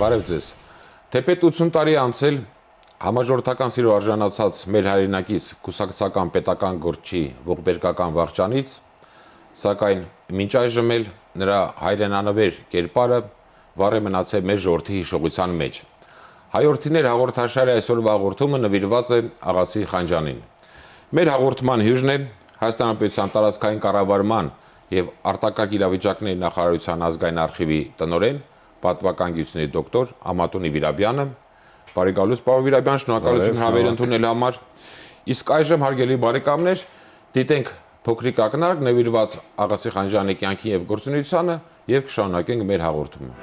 Բարև ձեզ։ Թեպետ 80 տարի անցել համաժողովրդական սիրո արժանացած մեր հայրենակից կուսակցական պետական գործչի ողբերգական վախճանից, սակայն մինչ այժմ էլ նրա հայրենանվեր կերպարը վառ է մնացել մեր ժողովրդի հիշողության մեջ։ Հայորդիներ հաղորդաշարի այսօրվա հաղորդումը նվիրված է Աղասի Խանջյանին։ Մեր հաղորդման հյուրն է Հայաստան Հանրապետության տարածքային կառավարման եւ արտակարգ իրավիճակների նախարարության ազգային արխիվի տնօրեն, պատմական գիտությունների դոկտոր Ամատունի Վիրաբյանը։ Բարի գալուս, պարոն Վիրաբյան, շնորհակալություն հավեր ընդունելու համար։ Իսկ այժմ հարգելի բարեկամներ, դիտենք փոքրիկ ակնարկ նվիրված Աղասի Խանջյանի կյանքին եւ գործունեությանը եւ կշարունակենք մեր հաղորդումը։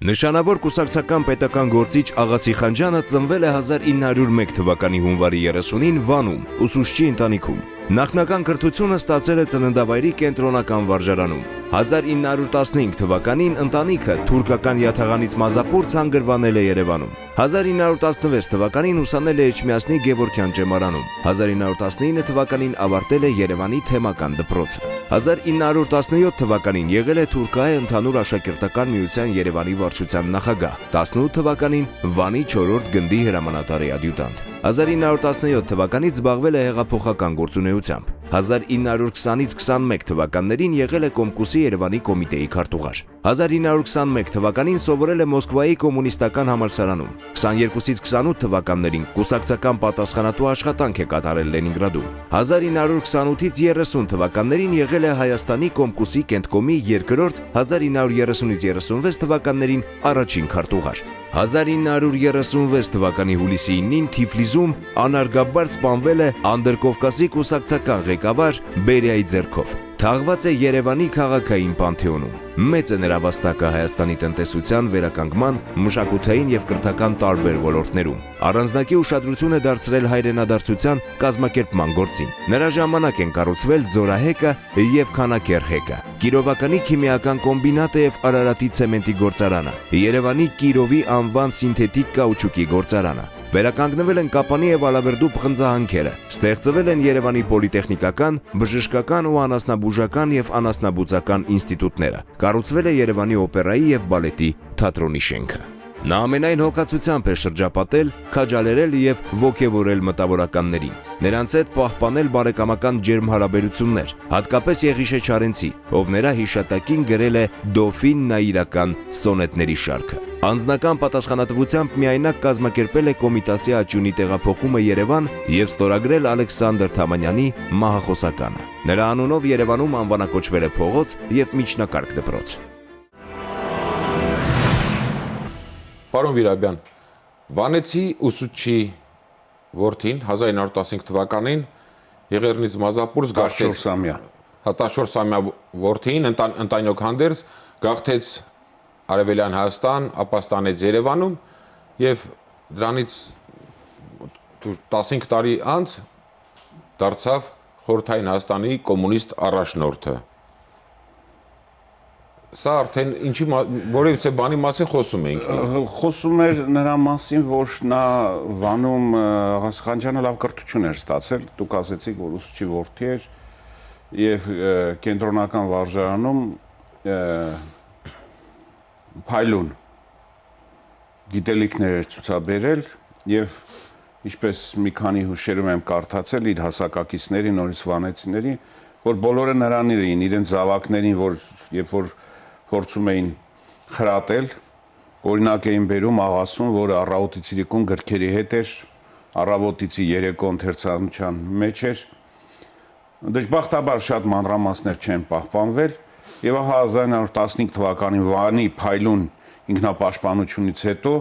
Նշանավոր կուսակցական պետական գործիչ Աղասի Խանջյանը ծնվել է 1901 թվականի հունվարի 30-ին Վանում, ուսուցչի ընտանիքում։ Նախնական կրթությունը ստացել է ծննդավայրի կենտրոնական վարժարանում։ 1915 թվականին ընտանիքը թուրքական յաթաղանից մազապուր ցանգրվանել է Երևանում։ 1916 թվականին ուսանել է Էջմիածնի Գևորգյան ճեմարանում։ 1919 թվականին ավարտել է Երևանի թեմական դպրոցը։ 1917 թվականին եղել է Թուրքահայ ընդհանուր աշակերտական միության Երևանի վարչության նախագահ։ 18 թվականին Վանի 4-րդ գնդի հրամանատարի ադյուտանտ։ 1917 թվականից զբաղվել է հեղափոխական գործունեությամբ։ 1920-ից 21 թվականներին եղել է Կոմկուսի Երևանի կոմիտեի քարտուղար։ 1921 թվականին սովորել է Մոսկվայի կոմունիստական համալսարանում։ 22-ից 28 թվականներին կուսակցական պատասխանատու աշխատանք է կատարել Լենինգրադում։ 1928-ից 30 թվականներին եղել է Հայաստանի Կոմկուսի կենտկոմի երկրորդ, 1930-ից 36 թվականներին առաջին քարտուղար։ 1936 թվականի հուլիսի 9-ին Թիֆլիսում անարգաբար սպանվել է Անդրկովկասի կուսակցական ղեկավար Բերիայի ձեռքով։ Թաղված է Երևանի քաղաքային պանթեոնում։ Մեծ է նրա վաստակը Հայաստանի տնտեսության վերականգնման, մշակութային եւ կրթական տարբեր ոլորտներում։ Առանձնակի ուշադրություն է դարձրել հայրենադարձության կազմակերպման գործին։ Նրա ժամանակ են կառուցվել Ձորահեկը եւ Քանաքեռհեկը, Կիրովականի քիմիական կոմբինատը եւ Արարատի ցեմենտի գործարանը, Երևանի Կիրովի անվան սինթետիկ կաուչուկի գործարանը։ Վերականգնվել են Կապանի եւ Ալավերդու պղնձահանքերը, ստեղծվել են Երևանի պոլիտեխնիկական, բժշկական ու անասնաբուժական եւ անասնաբուծական ինստիտուտները, կառուցվել է Երևանի օպերայի եւ բալետի թատրոնի շենքը։ Նա ամենայն հոգացությամբ է շրջապատել, քաջալերել եւ ոգևորել մտավորականներին, նրանց հետ պահպանել բարեկամական ջերմ հարաբերություններ, հատկապես Եղիշե Չարենցի, ով նրա հիշատակին գրել է Դոֆին նայիրական սոնետների շարքը։ Անձնական պատասխանատվությամբ միայնակ կազմակերպել է Կոմիտասի աճյունի տեղափոխումը Երևան եւ ստորագրել Ալեքսանդր Թամանյանի մահախոսականը։ Նրա անունով Երևանում անվանակոչվել է փողոց եւ միջնակարգ դպրոց։ Պարոն Վիրաբյան, Վանեցի ուսուցչի որդին 1915 թվականին Եղեռնից Մազապուրս գաղթեց 14-ամյա որդին ընտանյոք հանդերձ գաղթեց Արևելյան Հայաստան, ապա ստանեց Երևանում եւ դրանից 15 տարի անց դարձավ Խորհրդային Հայաստանի կոմունիստ առաջնորդը։ Սա արդեն ինչի որևիցե բանի մասին խոսում ենք։ Խոսում էր նրա մասին, որ նա Վանում Աղասի Խանջյանը լավ կրթություն էր ստացել, դուք ասեցիք, որ ուսուցչի որդի էր եւ կենտրոնական վարժարանում փայլուն գիտելիքներ էր ցուցաբերել եւ ինչպես մի քանի հուշերում եմ կարդացել իր հասակակիցների, նորից վանեցիների, որ բոլորը նրան էին, իրենց զավակներին, որ երբ որ փորձում էին խրատել, օրինակ էին բերում աղասուն, որը առավոտից իրիկուն գրքերի հետ էր, առավոտիցի երեկո ընթերցանության մեջ էր։ Դժբախտաբար շատ մանրամասներ չեն պահպանվել, եւ ահա 1915 թվականին Վանի փայլուն ինքնապաշտպանությունից հետո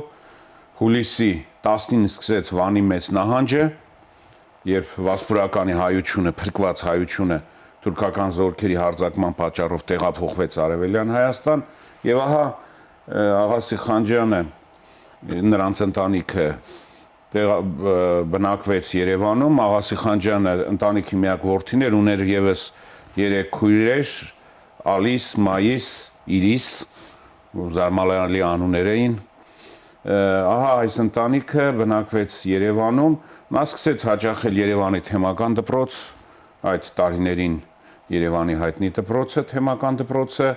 հուլիսի 19-ին սկսեց Վանի մեծ նահանջը, երբ վասպուրականի հայությունը, փրկված հայությունը թուրքական զորքերի հարձակման պատճառով տեղափոխվեց Արևելյան Հայաստան եւ ահա Աղասի Խանջյանը նրանց ընտանիքը բնակվեց Երևանում։ Աղասի Խանջյանը ընտանիքի միակ որդին էր, ուներ եւս 3 քույրեր՝ Ալիս, Մայիս, Իրիս, զարմանալի անուններ էին։ Ահա այս ընտանիքը բնակվեց Երևանում, նա սկսեց հաճախել Երևանի թեմական դպրոց, այդ տարիներին Երևանի հայտնի դպրոցը, թեմական դպրոցը,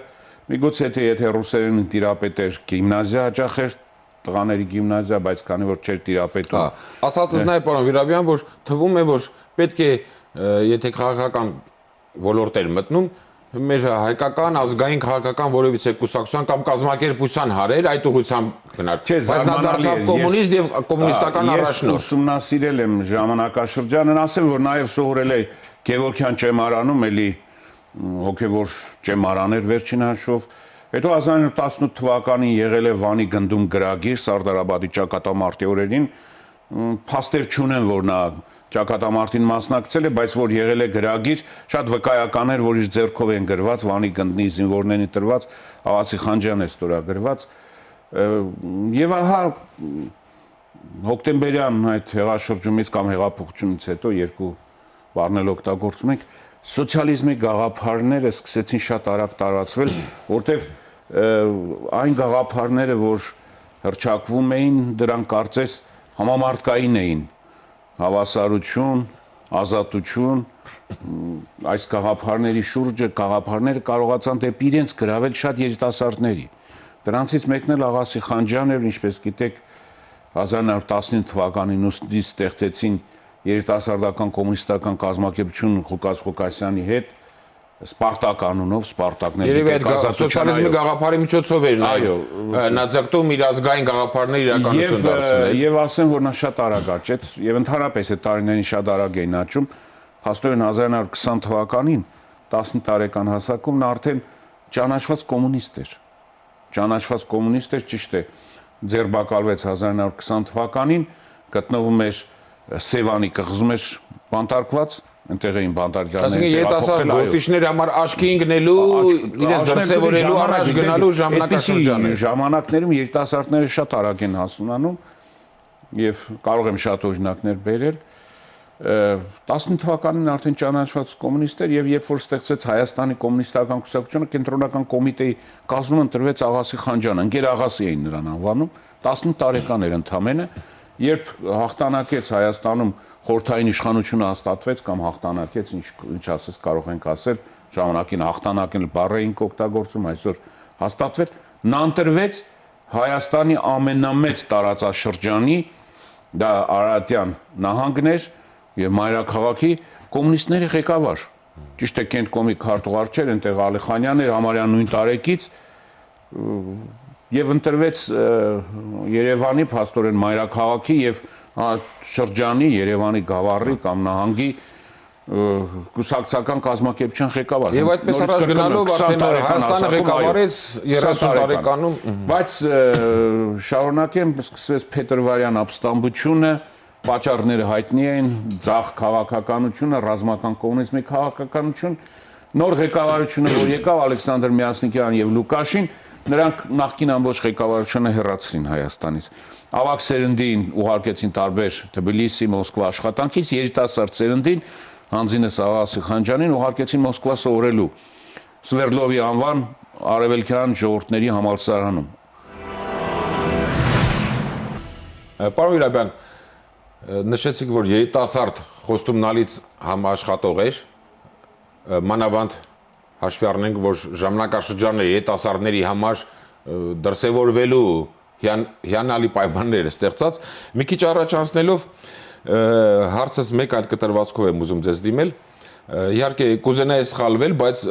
միգուցե եթե ռուսերեն տիրապետեր գիմնազիա հաճախ էր տղաների գիմնազիա, բայց քանի որ չէր տիրապետում։ Ասածս նա է պարոն Վիրաբյան, որ թվում է, որ պետք է եթե քաղաքական ոլորտ էր մտնում, մեր հայկական ազգային քաղաքական որևիցե կուսակցության կամ կազմակերպության հարեր այդ ուղղությամբ գնար։ Բայց նա դարձավ կոմունիստ եւ կոմունիստական առաջնորդ։ Ես ուսումնասիրել եմ ժամանակաշրջանն, ասեմ, որ նաեւ սովորել է Գևորգյան ճեմարանում, էլի հոգեվոր ճեմարաներ վերջին հաշվով։ Հետո 1918 թվականին եղել է Վանի գնդում գրագիր Սարդարաբադի ճակատամարտի օրերին, փաստեր չունեն, որ նա ճակատամարտին մասնակցել է, բայց որ եղել է գրագիր, շատ վկայական էր, որ իր ձեռքով են գրված Վանի գնդի զինվորներին տրված, Աղասի Խանջյանն է ստորագրված, եւ ահա հոկտեմբերյան այդ հեղաշրջումից կամ հեղափոխությունից հետո երկու բառնել օգտագործում ենք, սոցիալիզմի գաղափարները սկսեցին շատ արագ տարածվել, որտեվ այն գաղափարները, որ հռչակվում էին, դրանք կարծես համամարտկային էին, հավասարություն, ազատություն, այս գաղափարների շուրջը գաղափարները կարողացան դեպի իրենց գրավել շատ երիտասարդների։ Դրանցից մեկն էլ Աղասի Խանջյանն էր, ինչպես գիտեք, 1915 թվականին ուսդի ստեղծեցին երիտասարդական կոմունիստական կազմակերպություն Ղուկաս Ղուկասյանի հետ Սպարտակ անունով, Սպարտակներ Երևի այդ սոցիալիզմի գաղափարի միջոցով էր նա ձգտում իր ազգային գաղափարները իրականություն դարձնել։ Եվ ասեմ, որ նա շատ արագ աճեց, եւ ընդհանրապես այդ տարիներին շատ արագ էին աճում։ Փաստորեն 1920 թվականին 10 տարեկան հասակում նա արդեն ճանաչված կոմունիստ էր։ Ճանաչված կոմունիստ էր, ճիշտ է, ձերբակալվեց 1920 թվականին, գտնվում էր Սևանի կղզում էր բանտարկված, այնտեղ էին բանտարկյալները։ Այսինքն երիտասարդ գործիչների համար աչքի ընկնելու, իրենց դրսևորելու, առաջ գնալու ժամանակաշրջան է։ Ժամանակներում երիտասարդները շատ արագ են հասունանում եւ կարող եմ շատ օրինակներ բերել։ 19 թվականին արդեն ճանաչված կոմունիստ էր եւ երբ որ ստեղծեց Հայաստանի կոմունիստական կուսակցությունը, կենտրոնական կոմիտեի կազմում ընտրվեց Աղասի Խանջյանը, ընկեր Աղասի էին նրան անվանում, 19 տարեկան էր ընդամենը, երբ հաղթանակեց Հայաստանում խորհրդային իշխանությունը հաստատվեց կամ հաղթանակեց, ինչ ասես կարող ենք ասել, ժամանակին հաղթանակել բառը ենք օգտագործում, այսօր հաստատվեց, նա ընտրվեց Հայաստանի ամենամեծ տարածաշրջանի, դա Արարատյան նահանգն էր եւ մայրաքաղաքի կոմունիստների ղեկավար։ Ճիշտ է, Կենտկոմի քարտուղար չէր, այնտեղ Ալիխանյանն էր համարյա նույն տարեկից եւ ընտրվեց Երևանի փաստորեն մայրաքաղաքի եւ շրջանի Երևանի գավառի կամ նահանգի կուսակցական կազմակերպության ղեկավար։ Եվ այդպես առաջ գնալով արդեն Հայաստանը ղեկավարեց 30 տարեկանում, բայց շարունակեմ, սկսվեց Փետրվարյան ապստամբությունը, պատճառները հայտնի են, ցախ քաղաքականությունը, ռազմական կոմունիզմի քաղաքականություն, նոր ղեկավարությունը, որ եկավ Ալեքսանդր Միասնիկյան եւ Լուկաշին, նրանք նախկին ամբողջ ղեկավարությունը հեռացրին Հայաստանից։ Ավագ սերնդին ուղարկեցին տարբեր Թբիլիսի, Մոսկվա աշխատանքից, երիտասարդ սերնդին Հանձինես Աղասի Խանջյանին ուղարկեցին Մոսկվա սովորելու Սվերդլովի անվան արևելքյան ժողովուրդների համալսարանում։ Պարոն Վիրաբյան, նշեցիք, որ երիտասարդ խոստումնալից համաշխատող էր, մանավանդ հաշվի առնենք, որ ժամանակաշրջանը երիտասարդների համար դրսևորվելու հիանալի պայմաններ է ստեղծած։ Մի քիչ առաջ անցնելով հարցս մեկ այլ կտրվածքով եմ ուզում ձեզ դիմել։ Իհարկե կուզենայի սխալվել, բայց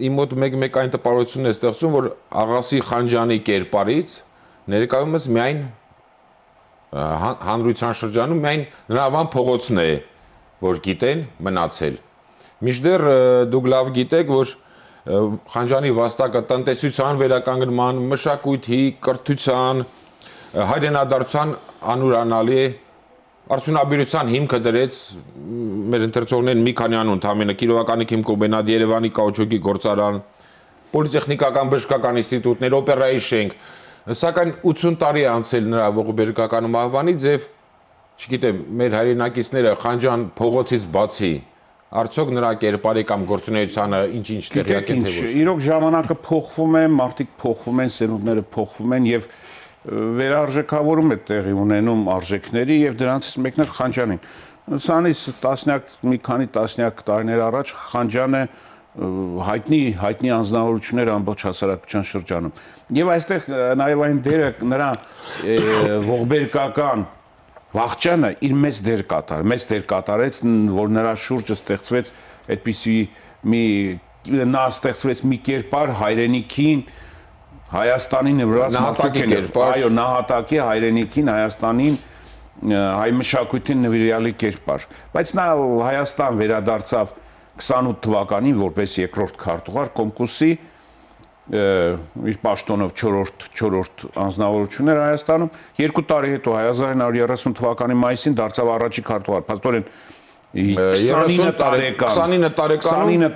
իմ մոտ մեկ այն տպավորություն է ստեղծում, որ Աղասի Խանջյանի կերպարից ներկայումս միայն հանրության շրջանում միայն նրա անվան փողոցն է, որ գիտեն մնացել։ Մինչդեռ դուք լավ գիտեք, որ Խանջյանի վաստակը տնտեսության վերականգնման, մշակույթի, կրթության, հայրենադարձության անուրանալի արդյունաբերության հիմքը դրեց մեր ընթերցողներին մի քանի անուն, Թամենը Կիրովականի քիմկոմբինատ, Երևանի կաուչուկի գործարան, պոլիտեխնիկական բժշկական ինստիտուտներ, օպերայի շենք, սակայն 80 տարի է անցել նրա ողբերգական մահվանից եւ չգիտեմ, մեր հայրենակիցները Խանջյան փողոցից բացի արդյոք նրա կերպարի կամ գործունեությանը ինչ-ինչ տեղյակ են թե ոչ։ Իրոք ժամանակը փոխվում է, մարդիկ փոխվում են, սերունդները փոխվում են եւ վերարժեքավորում է տեղի ունենում արժեքների եւ դրանցից մեկն է Խանջյանին։ Սանից մի քանի տասնյակ տարիներ առաջ Խանջյանը հայտնի անձնավորություններ ամբողջ հասարակության շրջանում։ Եվ այստեղ նաև այն դերը նրա ողբերգական վախճանը իր մեծ դեր կատարեց, որ նրա շուրջը ստեղծվեց այդպիսի նա ստեղծվեց մի կերպար հայրենիքին Հայաստանի նվիրված այո, նահատակի հայրենիքին Հայաստանին հայ մշակույթին նվիրյալի կերպար, բայց նա Հայաստան վերադարձավ 28 թվականին որպես երկրորդ քարտուղար Կոմկուսի իր պաշտոնով 4-րդ անձնավորություն էր Հայաստանում 2 տարի հետո 1930 թվականի մայիսին դարձավ առաջի քարտուղար փաստորեն 29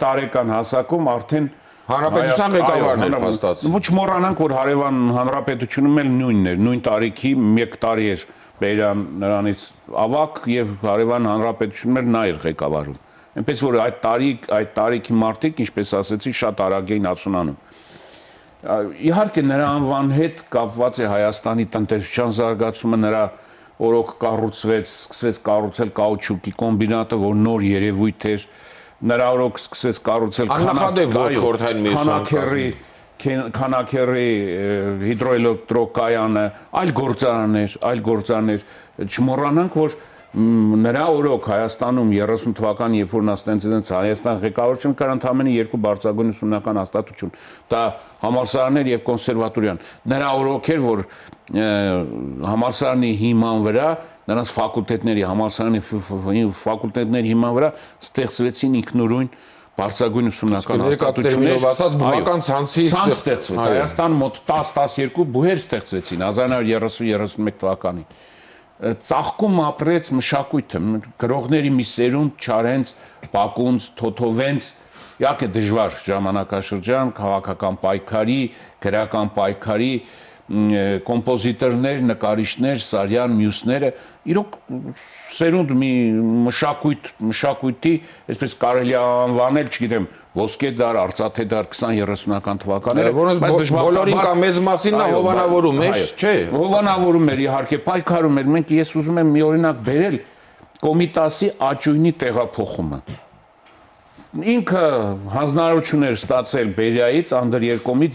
տարեկան հասակում արդեն Հանրապետության ղեկավարն էր փաստած։ Չմոռանանք, որ հարևան հանրապետությունում էլ նույնն էր, նույն տարիքի 1 տարի էր Բերյան նրանից ավակ եւ հարևան հանրապետությունում էլ նա էր ղեկավարում։ Այնպես որ այդ տարիքի մարդիկ, ինչպես ասեցի, շատ արագ էին ացունանում։ Իհարկե նրա անվան հետ կապված է Հայաստանի տնտեսության զարգացումը, նրա օրոք սկսվեց կառուցել կաուչուկի կոմբինատը, որ նոր երևույթ էր, նրա օրոք սկսեց կառուցել Քանաքեռի հիդրոէլեկտրոկայանը, այլ գործարաններ, չմոռանանք, որ նրա օրոք Հայաստանում 30 թվականի, երբ որ նա ստեղծեց Հայաստան ղեկավարությունը, կար ընդամենը 2 բարձրագույն ուսումնական հաստատություն, դա համալսարաններ եւ կոնսերվատորիան։ Նրա օրոք էր, որ համալսարանի հիման վրա, նրանց ֆակուլտետների հիման վրա ստեղծվեցին ինքնուրույն բարձրագույն ուսումնական հաստատություններ, ասած բավական ցանց ստեղծվեց։ Հայաստան մոտ 10-12 բուհեր ստեղծվեցին 1930-31 թվականին։ Ծաղկում ապրեց մշակույթը, գրողների մի սերունդ չարենց, Բակունց, Թոթովենց, իհարկե դժվար ժամանակաշրջան, քաղաքական պայքարի, գրական պայքարի, կոմպոզիտորներ, նկարիչներ, Սարյան, մյուսները, իրոք սերունդ մի մշակույթի, այսպես կարելի է անվանել, չգիտեմ, ոսկե դար, արծաթե դար 20-30-ական թվականները, բայց բոլորին կամ մեծ մասին նա հովանավորում էր, չէ։ Հովանավորում էր, իհարկե, պայքարում էր։ Մենք ես ուզում եմ մի օրինակ բերել Կոմիտասի աճույնի տեղափոխումը։ Ինքը հանձնարարություն էր ստացել Բերիայից, Անդրերկոմից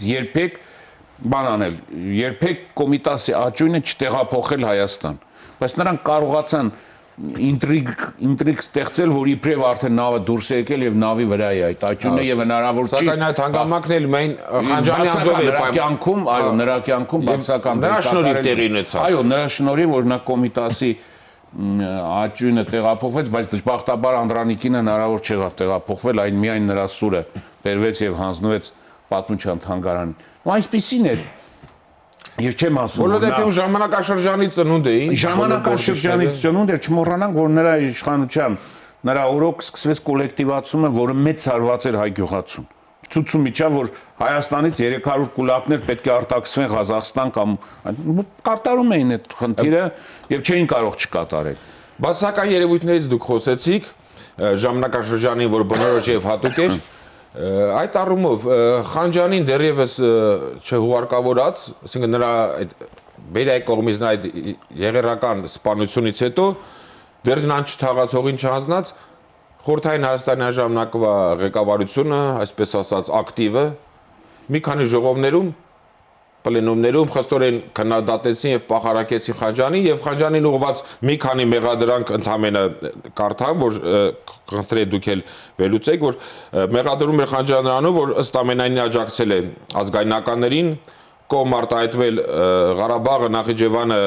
երբեք Կոմիտասի աճույնը չտեղափոխել Հայաստան։ Բայց նրանք կարողացան ինտրիգ ստեղծել, որ իբրև արդեն նավը դուրս է եկել եւ նավի վրա է այդ աճյունը եւ հնարավոր չի։ Սակայն այդ հանգամանքն էլ մեն Խանջանի անձով էր կյանքում, այո, նրա կյանքում բացական նրա շնորհիվ տեղի ունեցավ։ Այո, նրա շնորհիվ, որ նա Կոմիտասի աճյունը տեղափոխվեց, բայց դժբախտաբար Անդրանիկին հնարավոր չեղավ տեղափոխվել, այն միայն նրա սուրը բերվեց եւ հանձնվեց պատմության թանգարանին։ Ու այսպեսին էր։ Ես չեմ ասում, բոլոր դեպքում ժամանակաշրջանի ծնունդ է, ժամանակաշրջանի ծնունդ էր, չմոռանանք, որ նրա իշխանության, նրա օրոք սկսվեց կոլեկտիվացումը, որը մեծ հարված էր հայ գյուղացուն։ Ցույցում իջավ, որ Հայաստանից 300 կուլակներ պետք է արտաքսվեն Ղազախստան կամ կատարում էին այդ խնդիրը եւ չէին կարող չկատարել։ Բացական երևույթներից դուք խոսեցիք, ժամանակաշրջանին, որ բնորոշ եւ հատուկ էր, այդ առումով Խանջանին դեռևս չհուարկավորած, ասենք նրա այդ Բերիայի կողմից նա այդ եղերական սպանությունից հետո դեռ նրան չթաղացողին չհանձնած Խորհրդային Հայաստանի ժամանակվա ղեկավարությունը, այսպես ասած, ակտիվը մի քանի ժողովներում, պլենումներում խստորեն քննադատեցին եւ պախարակեցին Խանջանին եւ Խանջանին ուղղված մի քանի մեղադրանք ընդամենը կարդամ, որ խնդրե դուք էլ վերլուծեք, որ մեղադրում էր Խանջանը նրանով, որ ըստ ամենայնի աջակցել է ազգայնականներին, կողմ արտահայտվել Ղարաբաղը, Նախիջևանը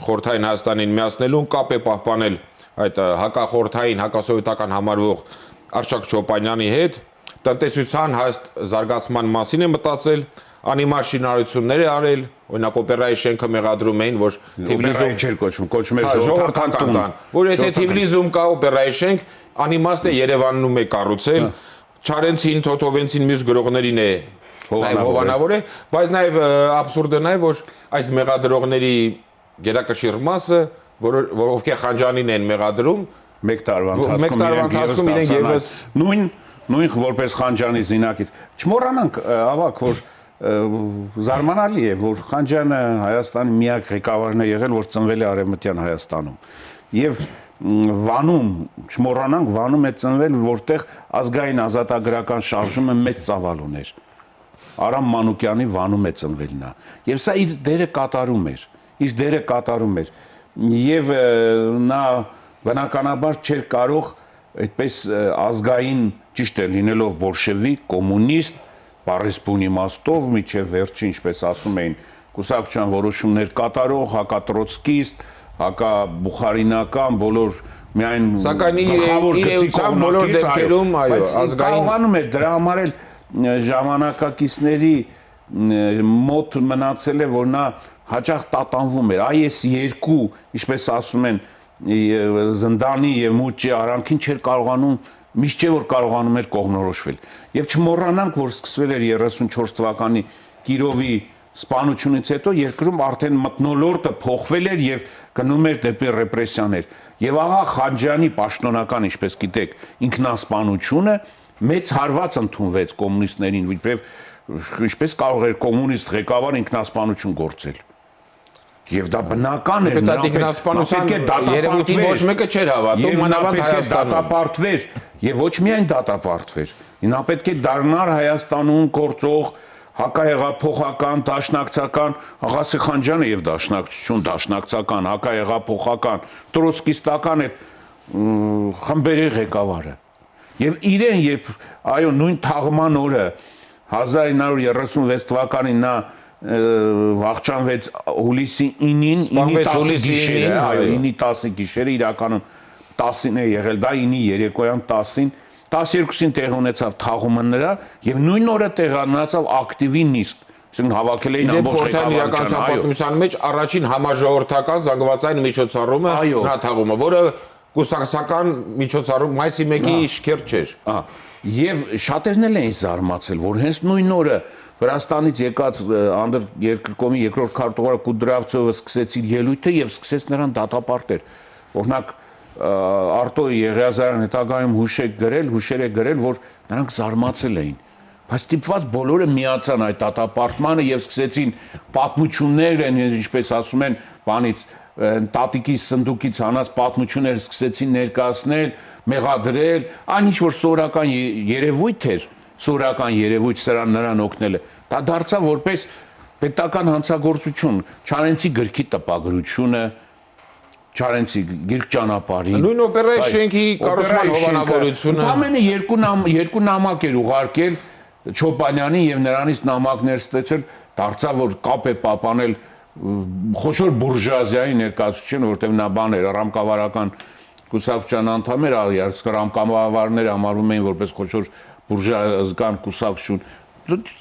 Խորհրդային Հայաստանին միացնելուն, կապ է պահպանել այդ հակախորհրդային, հակասովետական համարվող Արշակ Չոպանյանի հետ, տնտեսության հաստ զարգացման մասին է մտածել, անիմաստ շինարարություններ է արել, օրինակ օպերայի շենքը մեղադրում էին, որ Թիֆլիսում չէր կոչվում էր ժողովրդական տուն, որ եթե Թիֆլիսում կա օպերայի շենք, անիմաստ է Երևանում է կառուցել, Չարենցին, Թոթովենցին, մյուս գրողներին է հովանավոր է, բայց նաև աբսուրդը նաև, որ այս մեղադրողների գերակշիռ մասը, որ ովքեր Խանջանին են մեղադրում, մեկ տարվա ընթացքում իրենք եւս նույն որպես Խանջանի զինակից։ Չմոռանանք, ավակ, որ զարմանալի է, որ Խանջանը Հայաստանի միակ ղեկավարն է եղել, որ ծնվել է Արևմտյան Հայաստանում։ Եվ Վանում, չմոռանանք, Վանում է ծնվել, որտեղ ազգային ազատագրական շարժումը մեծ ծավալ ուներ։ Արամ Մանուկյանի Վանում է ծնվել նա։ Եվ սա իր դերը կատարում էր։ Եվ նա բնականաբար չէր կարող այդպես ազգային, ճիշտ է, լինելով բոլշևիկ, կոմունիստ, բառեսպուն իմաստով, միջև վերջին, ինչպես ասում էին, կուսակցության որոշումներ կատարող, հակատրոցկիստ, հակաբուխարինական, բոլոր միայն գլխավոր գծի բոլոր դեպքերում, այո, ազգային կարողանում էր դրա համար էլ ժամանակակիցների մոտ մնացել է, որ նա հաճախ տատանվում էր, այս երկու, ինչպես ասում են, զնդանի եւ մուճի արանքին չէր կարողանում, միշտ չէ որ կարողանում էր կողմնորոշվել։ Եվ չմոռանանք, որ սկսվել էր 34 թվականի Կիրովի սպանությունից հետո երկրում արդեն մթնոլորտը փոխվել էր եւ գնում էր դեպի ռեպրեսիաներ։ Եվ աղա Խանջյանի պաշտոնական, ինչպես գիտեք, ինքնասպանությունը մեծ հարված ընդունվեց կոմունիստներին, որովհետեւ ինչպես կարող էր կոմունիստ ղեկավար ինքնասպանություն գործել։ Եվ դա բնական էր, նա ինքնասպանության երևույթին ոչ մեկը չէր հավատում, մանավանդ Հայաստանում դատապարտվեր եւ ոչ միայն դատապարտվեր։ Նա պետք է դառնար Հայաստանում գործող հակահեղափոխական, դաշնակցական, Աղասի Խանջյանը եւ դաշնակցական, հակահեղափոխական, տրոցկիստական այդ խմբերի ղեկավարը։ Եւ իրեն երբ այո նույն թաղման օրը 1936 թվականին նա վախճանվեց հուլիսի 9-ին, 9-10 գիշերը, այո 9-10 գիշերը իրականում 10-ին է եղել, դա 9-ի երեկոյան 10-ին 12-ին տեղ ունեցավ թաղումը նրա եւ նույն օրը տեղանացավ ակտիվի նիստ, այսինքն հավաքել էին ամբողջ ղեկավարության պատմության մեջ առաջին համաժողովրդական զանգվածային միջոցառումը նա թաղումը, որը կուսակցական միջոցառում մայիսի 1-ի շքերթ չէր։ Եվ շատերն էլ էին զարմացել, որ հենց նույն օրը Վրաստանից եկած երկրկոմի երկրորդ քարտուղար Կուդրավցովը սկսեց իր ելույթը եւ սկսեց նրան դատապարտել։ Օրինակ Արտո Եղիազարյան հետագայում հուշեր է գրել, որ նրանք զարմացել էին։ Բայց ստիպված բոլորը միացան այդ դատապարտմանը եւ սկսեցին պատմություններ, ինչպես ասում են, բանից տատիկի սնդուկից հանած պատմություններ սկսեցին ներկայացնել, մեղադրել, այն ինչ որ սովորական երևույթ էր, սրան նրան օգնել է։ Դա դարձավ որպես պետական հանցագործություն, Չարենցի գրքի տպագրությունը, Չարենցի գիրք ճանապարհին։ Նույն օպերայի շենքի կառուցման հովանավորությունը։ Ամենը երկու նամակ էր ուղարկել Չոպանյանին եւ նրանից նամակներ ստեցել, դարձավ որ կապ է պահպանել խոշոր բուրժուազիայի ներկայացուցիչը, որտեղ նա բան էր, ռամկավարական կուսակցության անդամ էր, ռամկավարները համարվում էին որպես խոշոր բուրժուազական կուսակցություն։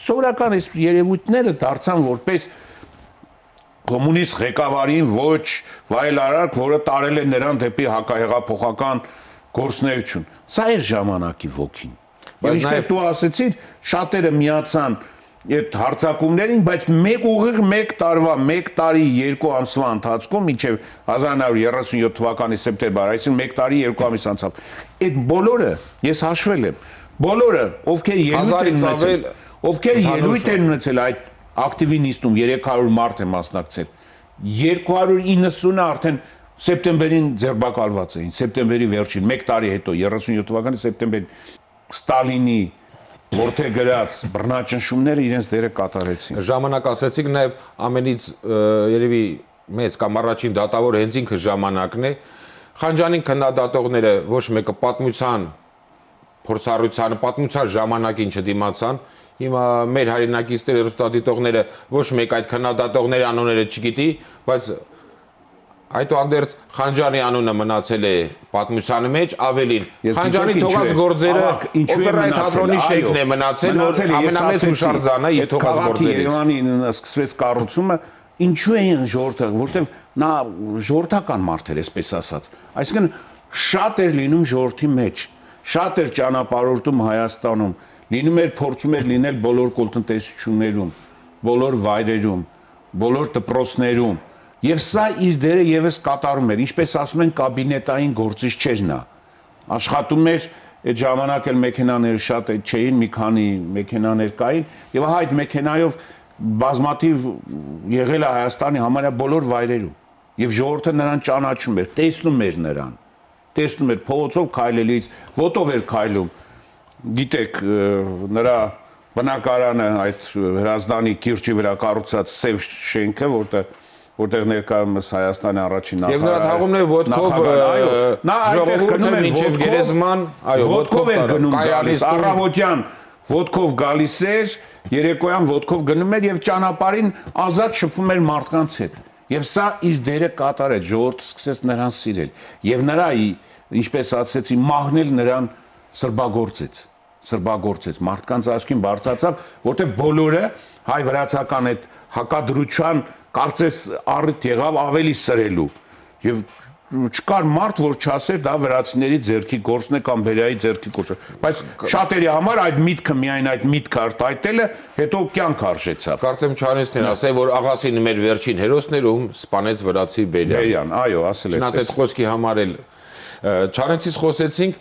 Սովորական այս երևույթները դարձան որպես կոմունիստ ղեկավարին ոչ վայելարարք, որը տարել է նրան դեպի հակահեղափոխական գործունեություն։ Սա էր ժամանակի ոգին։ Բայց ինչպես դու ասեցիր, շատերը միացան այդ հարձակումներին, բայց մեկ տարի 2 ամսվա ընթացքում մինչև 1937 թվականի սեպտեմբեր, այսինքն 1 տարի 2 ամիս անցավ։ Այդ բոլորը ես հաշվել եմ, բոլորը ովքեր ելույթ են ունեցել այդ ակտիվի նիստում 300 մարդ է մասնակցել, 290-ը արդեն սեպտեմբերին ձերբակալված էին, սեպտեմբերի վերջին, 1 տարի հետո, 37 թվականի սեպտեմբերին Ստալինի որթե գրած բռնաճնշումները իրենց դերը կատարեցին։ Ժամանակ ասեցիք նաև ամենից երևի մեծ կամ առաջին դատավոր հենց ինքը ժամանակն է։ Խանջյանին քննադատողները ոչ մեկը պատմության փորձառության, պատմության ժամանակին չդիմացան։ Հիմա մեր հայրենակիցները, հեռուստադիտողները ոչ մեկ այդ քննադատողների անունները չգիտի, բայց այդուհանդերձ Խանջյանի անունը մնացել է պատմության մեջ, ավելին Խանջյանի թողած գործերը օպերայի թատրոնի շենքն է մնացել, որ ամենամեծ հուշարձանը իր թողած գործերից։ Երևանի սկսվեց կառուցումը, ինչու էին ժողովրդը, որտեղ նա ժողովրդական մարդ էր, այսպես ասած։ Այսինքն շատ էր լինում ժողովրդի մեջ, շատ էր ճանապարհորդում Հայաստանում, լինում էր փորձում էր լինել բոլոր կոլտնտեսություններում, բոլոր վայրերում, բոլոր դպրոցներում։ Եվ սա իր դերը եւս կատարում էր, ինչպես ասում են, կաբինետային գործիչ չէր նա։ Աշխատում էր, այդ ժամանակ էլ մեքենաները շատ չէին, մի քանի մեքենաներ կային, եւ ահա այդ մեքենայով բազմաթիվ եղել է Հայաստանի համարյա բոլոր վայրերում։ Եվ ժողովուրդը նրան ճանաչում էր, տեսնում էր նրան։ տեսնում էր փողոցով քայլելիս, ոտով էր քայլում։ Գիտեք, նրա բնակարանը այդ Հրազդանի կիրճի վրա կառուցած սև շենքը, որտեղ ներկայումս Հայաստանի առաջին նախագահ։ Եվ նրա թաղումն է ոտքով ժողովուրդը մինչև գերեզման, այո, ոտքով էր գնում գալիս, առավոտյան ոտքով գալիս էր, երեկոյան ոտքով գնում էր եւ ճանապարհին ազատ շփվում էր մարդկանց հետ։ Եվ սա իր դերը կատարեց, ժողովուրդը սկսեց նրան սիրել։ Եվ նրա, ինչպես ասեցի, մահն էլ նրան սրբագործեց, մարդկանց աչքին բարձրացավ, որտեղ բոլորը հայ-վրացական այդ հակադրության կարծես առիթ եղավ ավելի սրելու։ Եվ չկար մարդ, որ չասեր դա վրացիների ձեռքի գործն է կամ բերայի ձեռքի գործը։ Բայց շատերի համար այդ միտքը միայն այդ միտքը արտահայտելը հետո կյանք արժեցավ։ Կարծեմ Չարենցն ասել, որ աղասին մեր վերջին հերոսներում սպանեց վրացի Բերյան, այո, ասել է։ Շնորհ այդ խոսքի համար էլ Չարենցից խոսեցինք,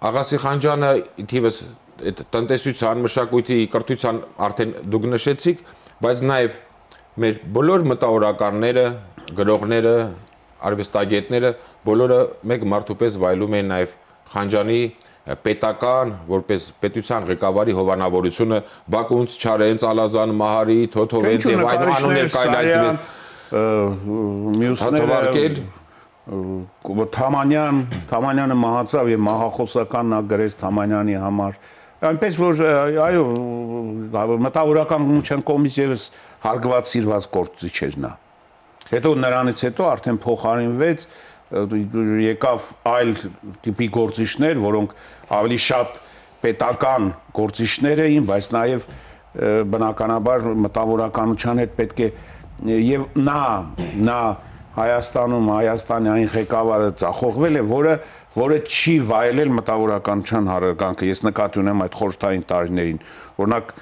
Աղասի Խանջյանը թիվս այդ տնտեսության, մշակույթի, կրթության արդեն դուք նշեցիք, բայց նաև մեր բոլոր մտավորականները, գրողները, արվեստագետները բոլորը մեկ մարդու պես վայելում են նաև Խանջյանի պետական, որպես պետության ղեկավարի հովանավորությունը Բակունց, Չարենց, Ալազան, Մահարի, Թոթովենց եւ այլ անուններ կայլայթել, մյուսները Թամանյանը մահացավ եւ մահախոսական նա գրեց Թամանյանի համար։ Այնպես որ այո, մտավորական գումչան կողմից եւս հարգված սիրված գործիչ էր նա։ Հետո նրանից հետո արդեն փոխարինվեց, եկավ այլ տիպի գործիչներ, որոնք ավելի շատ պետական գործիչներ էին, բայց նաեւ բնականաբար մտավորականության հետ պետք է եւ նա Հայաստանի այն ղեկավարը ծախողվել է, որը չի վայելել մտավորականության հարկանքը։ Ես նկատի ունեմ այդ խորհրդային տարիներին։ Օրինակ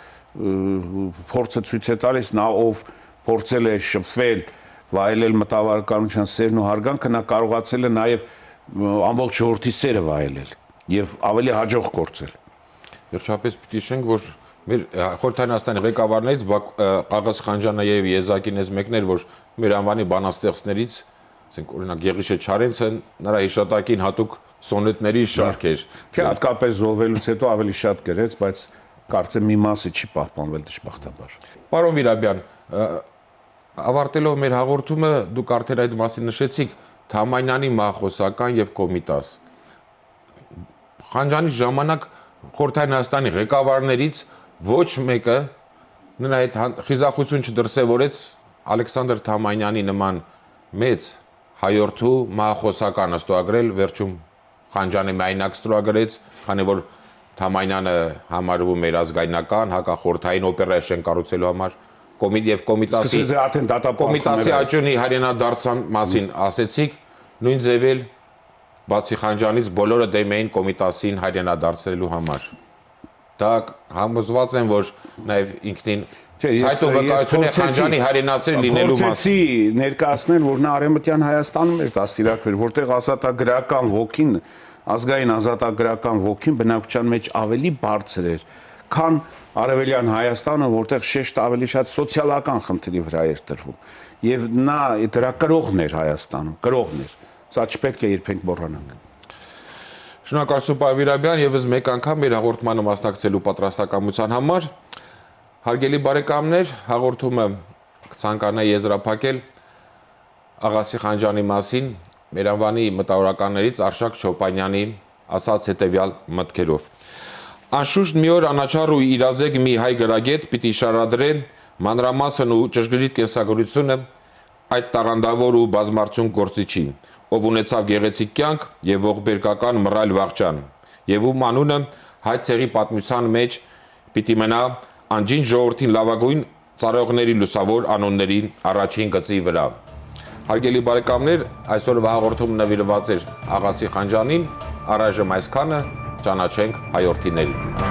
փորձը ցույց է տալիս նա ով փորձել է շփվել, վայելել մտավորականության սերն ու հարգանքը, նա կարողացել է նաև ամբողջ ժողովրդի սերը վայելել եւ ավելի հաջող գործել։ Վերջապես պիտի շենք, որ մեր խորհրդային Հայաստանի ղեկավարներից Աղաս Խանջյանը եւ Եզակին էս մեկն էր, որ մեր անվանի բանաստեղծներից, ասենք օրինակ Գեղիշե Չարենցը նրա հիշատակին հատուկ սոնետների շարք էր։ Չէ, հատկապես զոհվելուց հետո ավելի շատ գրեց, բայց կարծեմ մի մասը չի պահպանվել դժբախտաբար։ Պարոն Վիրաբյան, ավարտելով մեր հաղորդումը դուք արդեն այդ մասին նշեցիք, Թամանյանի մահխոսական եւ Կոմիտաս։ Խանջյանի ժամանակ խորհրդային Հայաստանի ղեկավարներից ոչ մեկը նրա այդ խիզախություն չդրսևորեց Ալեքսանդր Թամանյանի նման մեծ հայորդու մահխոսականը ստորագրել, վերջում Խանջյանը միայնակ ստորագրեց, քանի որ Թամանյանը համարվում էր ազգայնական, հակախորհրդային օպերացիա կառուցելու համար, Կոմիտասի աճյունի հայրենադարձան մասին ասեցիք, նույն ձևել բացի Խանջյանից բոլորը դեմ էին Կոմիտասին հայրենադարձելու համար։ Դա համոզված եմ, որ նաև ինքնին Այս վկայությունը Խանջյանի հայրենասեր լինելու մասին։ Փորձեցի ներկայացնել, որ նա Արևմտյան Հայաստանում էր դաստիարակվել, որտեղ ազատագրական ոգին, ազգային ազատագրական ոգին բնակչության մեջ ավելի բարձր էր, քան Արևելյան Հայաստանը, որտեղ շեշտը ավելի շատ սոցիալական խնդրի վրա էր տրվում։ Եվ նա դրա կրողն էր Հայաստանում, կրողն էր։ Սա չպետք է երբեք մոռանանք։ Շնորհակալություն պարոն Վիրաբյան, եւս մեկ անգամ մեր հաղորդմանը մասնակցելու պատրաստակամության համար։ Հարգելի բարեկամներ, հաղորդումը կցանկանա եզրափակել Աղասի Խանջյանի մասին մեր անվանի մտավորականներից Արշակ Չոպանյանի ասած հետևյալ մտքերով։ Անշուշտ մի օր անաչառ ու իրազեկ մի հայ գրագետ պիտի շարադրե մանրամասն ու ճշգրիտ կենսագրությունը այդ տաղանդավոր ու բազմարդյուն գործիչի, ով ունեցավ գեղեցիկ կյանք եւ ողբերգական մռայլ վաղճան, եւ ում անունը հայ ցեղի պատմության մեջ պիտի մնա անջին ժողովրդին լավագույն ծառայողների լուսավոր անունների առաջին գծի վրա։ Հարգելի բարեկամներ, այսօրվա հաղորդումը նվիրված էր Աղասի Խանջյանին, առայժմ այսքանը, ճանաչենք հայորդիներին։